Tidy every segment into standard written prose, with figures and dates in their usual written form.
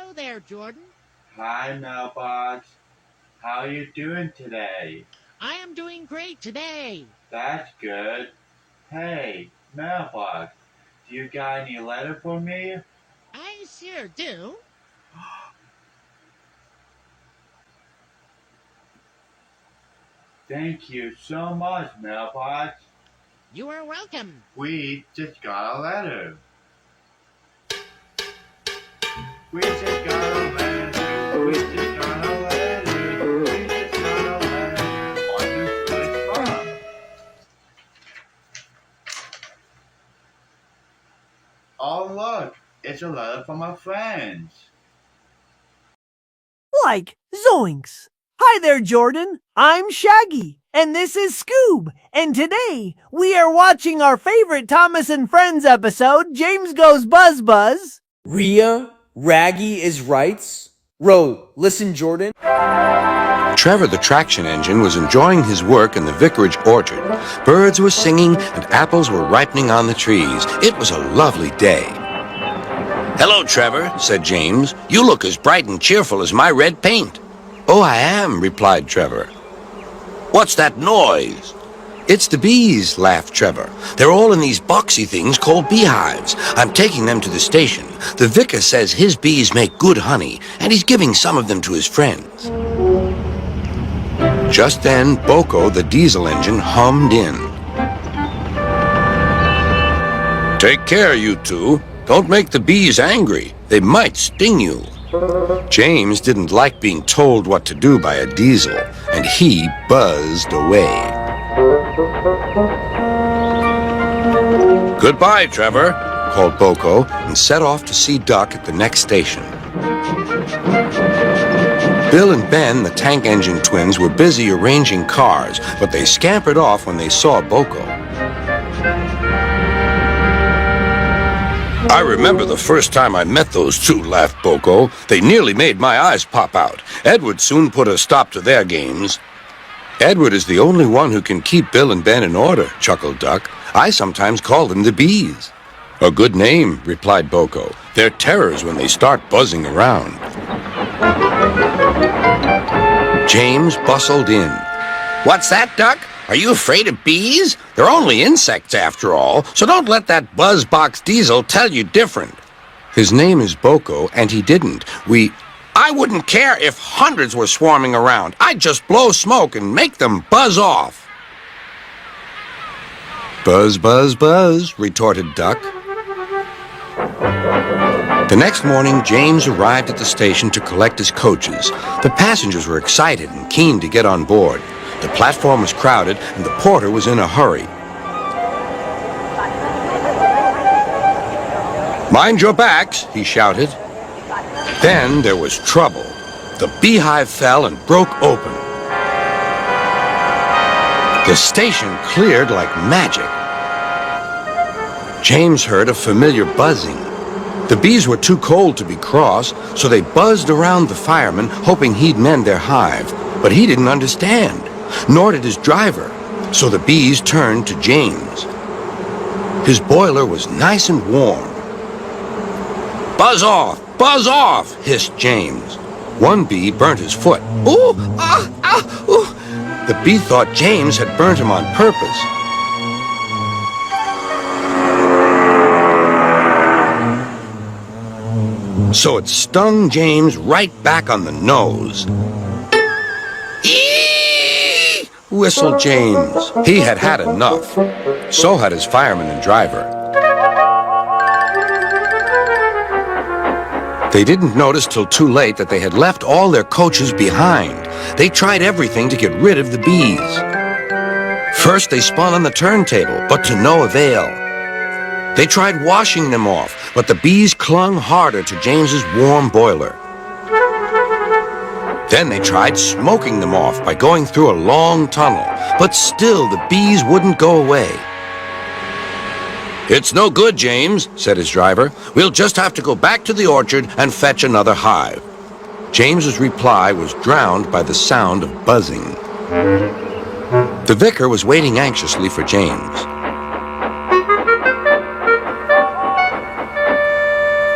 Hello there, Jordan. Hi, Mailbox. How are you doing today? I am doing great today. That's good. Hey, Mailbox, do you got any letter for me? I sure do. Thank you so much, Mailbox. You are welcome. We just got a letter. We just got a letter. We just got a letter. We just got a letter. Wonder who it's from. Oh, look. It's a letter from our friends. Like zoinks! Hi there, Jordan. I'm Shaggy, and this is Scoob. And today we are watching our favorite Thomas and Friends episode, James Goes Buzz Buzz. Rhea, Raggy is Rights. Ro, listen, Jordan. Trevor the traction engine was enjoying his work in the vicarage orchard. Birds were singing and apples were ripening on the trees. It was a lovely day. "Hello, Trevor," said James. "You look as bright and cheerful as my red paint." "Oh, I am," replied Trevor. "What's that noise?" "It's the bees," laughed Trevor. "They're all in these boxy things called beehives. I'm taking them to the station. The vicar says his bees make good honey, and he's giving some of them to his friends." Just then, Boko, the diesel engine, hummed in. "Take care, you two. Don't make the bees angry. They might sting you." James didn't like being told what to do by a diesel, and he buzzed away. "Goodbye, Trevor," called Boko, and set off to see Duck at the next station. Bill and Ben, the tank engine twins, were busy arranging cars, but they scampered off when they saw Boko. "I remember the first time I met those two," laughed Boko. "They nearly made my eyes pop out. Edward soon put a stop to their games." "Edward is the only one who can keep Bill and Ben in order," chuckled Duck. "I sometimes call them the bees." "A good name," replied Boko. "They're terrors when they start buzzing around." James bustled in. "What's that, Duck? Are you afraid of bees? They're only insects after all, so don't let that buzzbox diesel tell you different." "His name is Boko, and he didn't. I wouldn't care if hundreds were swarming around. I'd just blow smoke and make them buzz off." "Buzz, buzz, buzz," retorted Duck. The next morning, James arrived at the station to collect his coaches. The passengers were excited and keen to get on board. The platform was crowded, and the porter was in a hurry. "Mind your backs," he shouted. Then there was trouble. The beehive fell and broke open. The station cleared like magic. James heard a familiar buzzing. The bees were too cold to be cross, so they buzzed around the fireman, hoping he'd mend their hive. But he didn't understand, nor did his driver, so the bees turned to James. His boiler was nice and warm. Buzz off," hissed James. One bee burnt his foot. "Ooh, ooh." The bee thought James had burnt him on purpose. So it stung James right back on the nose. "Eee!" whistled James. He had had enough. So had his fireman and driver. They didn't notice till too late that they had left all their coaches behind. They tried everything to get rid of the bees. First they spun on the turntable, but to no avail. They tried washing them off, but the bees clung harder to James's warm boiler. Then they tried smoking them off by going through a long tunnel, but still the bees wouldn't go away. "It's no good, James," said his driver. "We'll just have to go back to the orchard and fetch another hive." James's reply was drowned by the sound of buzzing. The vicar was waiting anxiously for James.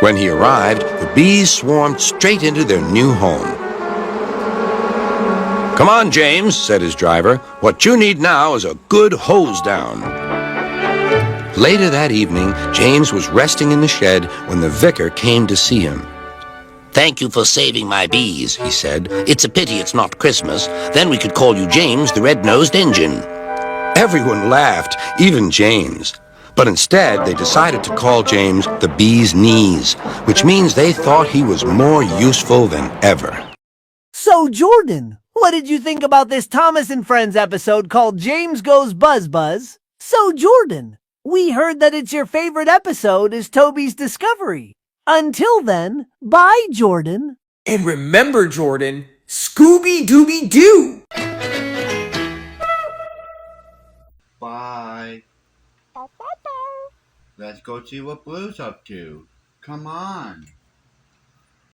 When he arrived, the bees swarmed straight into their new home. "Come on, James," said his driver. "What you need now is a good hose down." Later that evening, James was resting in the shed when the vicar came to see him. "Thank you for saving my bees," he said. "It's a pity it's not Christmas. Then we could call you James the Red-Nosed Engine." Everyone laughed, even James. But instead, they decided to call James the Bee's Knees, which means they thought he was more useful than ever. So, Jordan, what did you think about this Thomas and Friends episode called James Goes Buzz Buzz? So, Jordan, we heard that it's your favorite episode is Toby's Discovery. Until then, bye, Jordan. And remember, Jordan, Scooby-Dooby-Doo! Bye. Let's go see what Blue's up to. Come on.